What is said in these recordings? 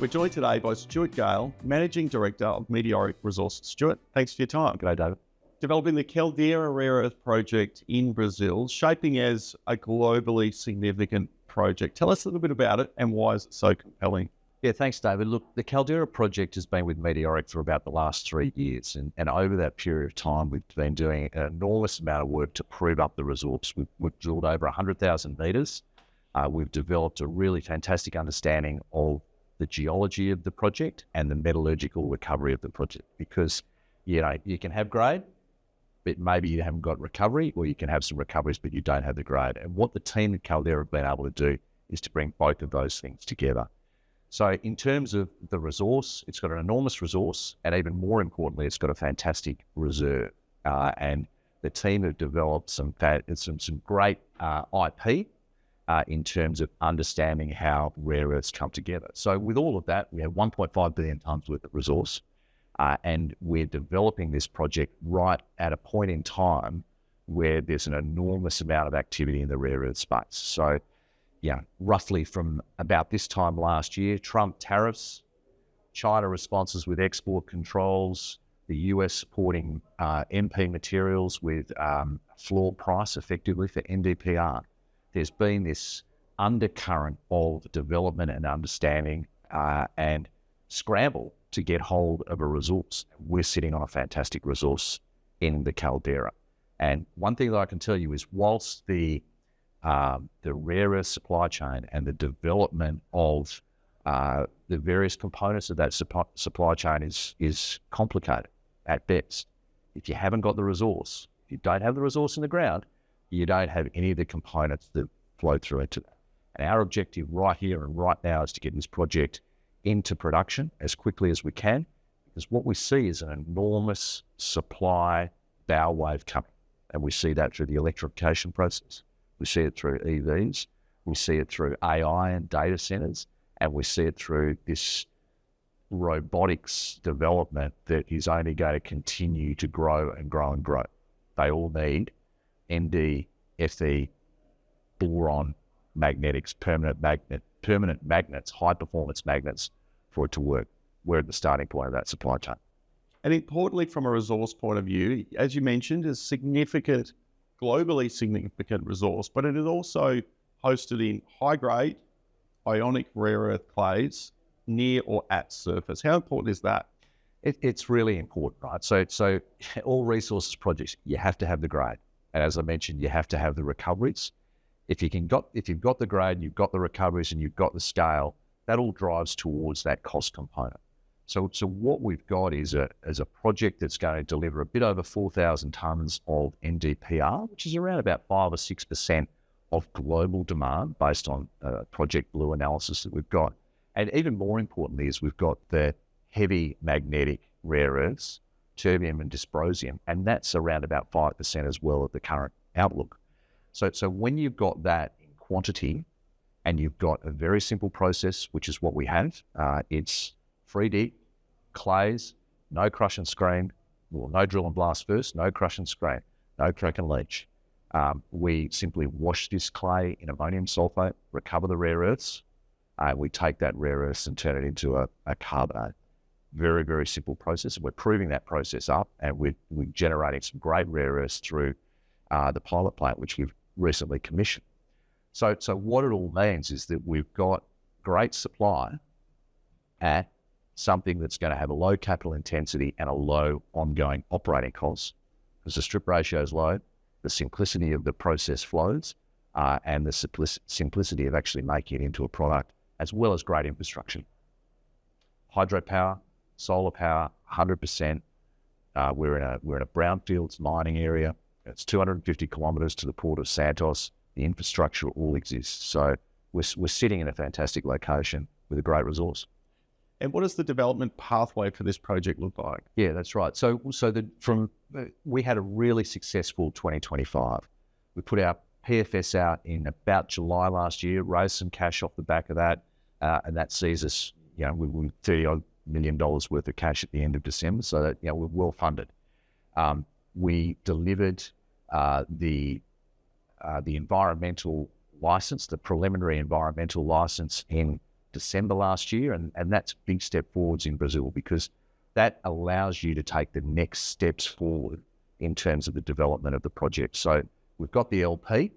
We're joined today by Stuart Gale, Managing Director of Meteoric Resources. Stuart, thanks for your time. G'day, David. Developing the Caldera Rare Earth Project in Brazil, shaping as a globally significant project. Tell us a little bit about it and why is it so compelling? Yeah, thanks, David. Look, the Caldera project has been with Meteoric for about the last 3 years. And over that period of time, we've been doing an enormous amount of work to prove up the resource. We've drilled over 100,000 metres. We've developed a really fantastic understanding of the geology of the project and the metallurgical recovery of the project. Because, you know, you can have grade, but maybe you haven't got recovery, or you can have some recoveries, but you don't have the grade. And what the team at Caldera have been able to do is to bring both of those things together. So in terms of the resource, it's got an enormous resource, and even more importantly, it's got a fantastic reserve. And the team have developed some great IP in terms of understanding how rare earths come together. So with all of that, we have 1.5 billion tonnes worth of resource, and we're developing this project right at a point in time where there's an enormous amount of activity in the rare earth space. So yeah, roughly from about this time last year, Trump tariffs, China responses with export controls, the US supporting MP materials with floor price effectively for NdPr. There's been this undercurrent of development and understanding and scramble to get hold of a resource. We're sitting on a fantastic resource in the Caldera. And one thing that I can tell you is whilst the rare earth supply chain and the development of the various components of that supply chain is complicated at best. If you haven't got the resource, if you don't have the resource in the ground, you don't have any of the components that flow through into that. And our objective right here and right now is to get this project into production as quickly as we can, because what we see is an enormous supply bow wave coming. And we see that through the electrification process. We see it through EVs, we see it through AI and data centers, and we see it through this robotics development that is only going to continue to grow and grow and grow. They all need Nd, Fe, boron magnetics, permanent magnets, high performance magnets for it to work. We're at the starting point of that supply chain. And importantly, from a resource point of view, as you mentioned, is significant, globally significant resource, but it is also hosted in high-grade ionic rare earth clays near or at surface. How important is that? It's really important, right? So all resources projects, you have to have the grade. And as I mentioned, you have to have the recoveries. If you've got the grade, you've got the recoveries, and you've got the scale, that all drives towards that cost component. So what we've got is a project that's going to deliver a bit over 4,000 tonnes of NdPr, which is around about 5 or 6% of global demand based on Project Blue analysis that we've got. And even more importantly is we've got the heavy magnetic rare earths, terbium and dysprosium, and that's around about 5% as well of the current outlook. So when you've got that in quantity and you've got a very simple process, which is what we have, it's free dig, clays, no crush and screen, well, no drill and blast first, no crush and screen, no crack and leach. We simply wash this clay in ammonium sulfate, recover the rare earths, and we take that rare earths and turn it into a carbonate. Very, very simple process. And we're proving that process up, and we're generating some great rare earths through the pilot plant, which we've recently commissioned. So what it all means is that we've got great supply at something that's going to have a low capital intensity and a low ongoing operating cost, because the strip ratio is low, the simplicity of the process flows, and the simplicity of actually making it into a product, as well as great infrastructure. Hydropower, solar power, 100%. We're in a brownfields mining area. It's 250 kilometres to the port of Santos. The infrastructure all exists. So we're sitting in a fantastic location with a great resource. And what does the development pathway for this project look like? Yeah, that's right. We had a really successful 2025. We put our PFS out in about July last year, raised some cash off the back of that, and that sees us, with $30 million worth of cash at the end of December, so that we're well funded. We delivered the environmental license, the preliminary environmental license in December last year, and that's a big step forwards in Brazil because that allows you to take the next steps forward in terms of the development of the project. So we've got the LP,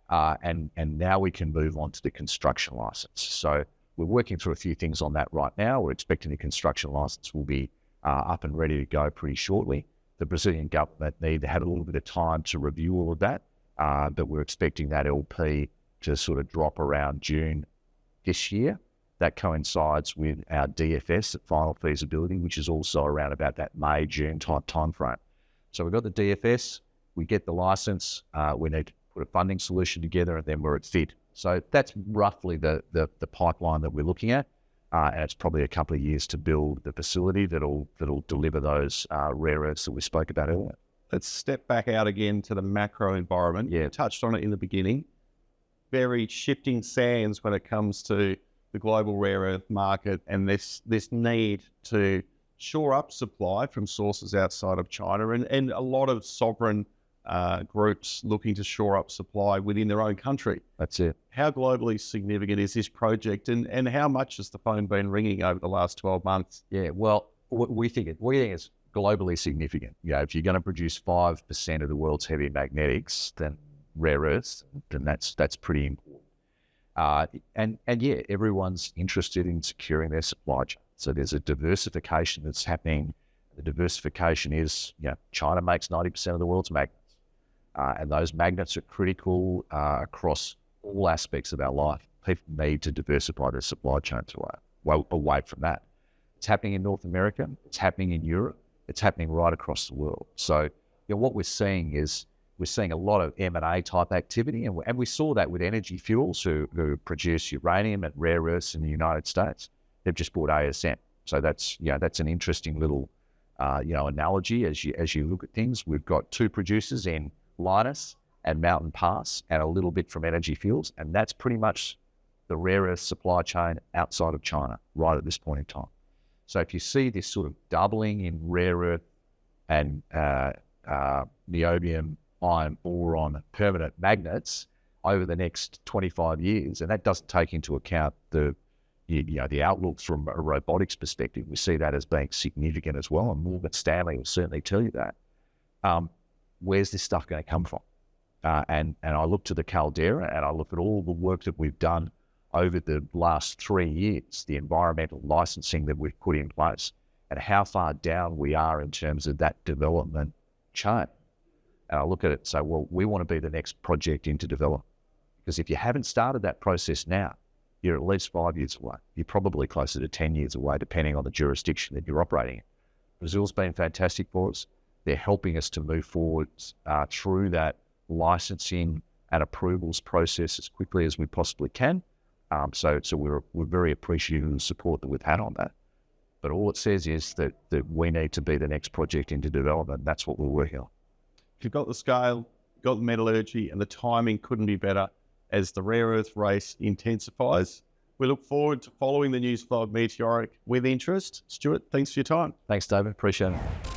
and now we can move on to the construction license. So we're working through a few things on that right now. We're expecting the construction license will be up and ready to go pretty shortly. The Brazilian government need to have a little bit of time to review all of that, but we're expecting that LP to sort of drop around June this year. That coincides with our DFS at final feasibility, which is also around about that May, June type timeframe. So we've got the DFS, we get the license, we need to put a funding solution together, and then we're at FID. So that's roughly the pipeline that we're looking at, and it's probably a couple of years to build the facility that'll deliver those rare earths that we spoke about earlier. Let's step back out again to the macro environment. Yeah. You touched on it in the beginning. Very shifting sands when it comes to the global rare earth market and this need to shore up supply from sources outside of China, and a lot of sovereign groups looking to shore up supply within their own country. That's it. How globally significant is this project, and how much has the phone been ringing over the last 12 months? Yeah, well, we think it's globally significant. You know, if you're going to produce 5% of the world's heavy magnetics, then rare earths, then that's pretty important. And yeah, everyone's interested in securing their supply chain. So there's a diversification that's happening. The diversification is, you know, China makes 90% of the world's magnets, and those magnets are critical across all aspects of our life. People need to diversify their supply chains away from that. It's happening in North America. It's happening in Europe. It's happening right across the world. So, you know, what we're seeing is a lot of M&A type activity, and we saw that with energy fuels who produce uranium and rare earths in the United States. They've just bought ASM. So that's an interesting little analogy as you look at things. We've got two producers in Lynas and Mountain Pass, and a little bit from energy fuels, and that's pretty much the rare earth supply chain outside of China right at this point in time. So if you see this sort of doubling in rare earth and niobium, iron, boron, permanent magnets over the next 25 years, and that doesn't take into account the outlook from a robotics perspective. We see that as being significant as well, and Morgan Stanley will certainly tell you that. Where's this stuff going to come from? And I look to the caldera, and I look at all the work that we've done over the last 3 years, the environmental licensing that we've put in place, and how far down we are in terms of that development chain. And I look at it and say, well, we want to be the next project into development. Because if you haven't started that process now, you're at least 5 years away. You're probably closer to 10 years away, depending on the jurisdiction that you're operating in. Brazil's been fantastic for us. They're helping us to move forward through that licensing and approvals process as quickly as we possibly can. So we're very appreciative of the support that we've had on that. But all it says is that we need to be the next project into development. That's what we're working on. If you've got the scale, you've got the metallurgy, and the timing couldn't be better as the rare earth race intensifies. We look forward to following the news flow of Meteoric with interest. Stuart, thanks for your time. Thanks, David. Appreciate it.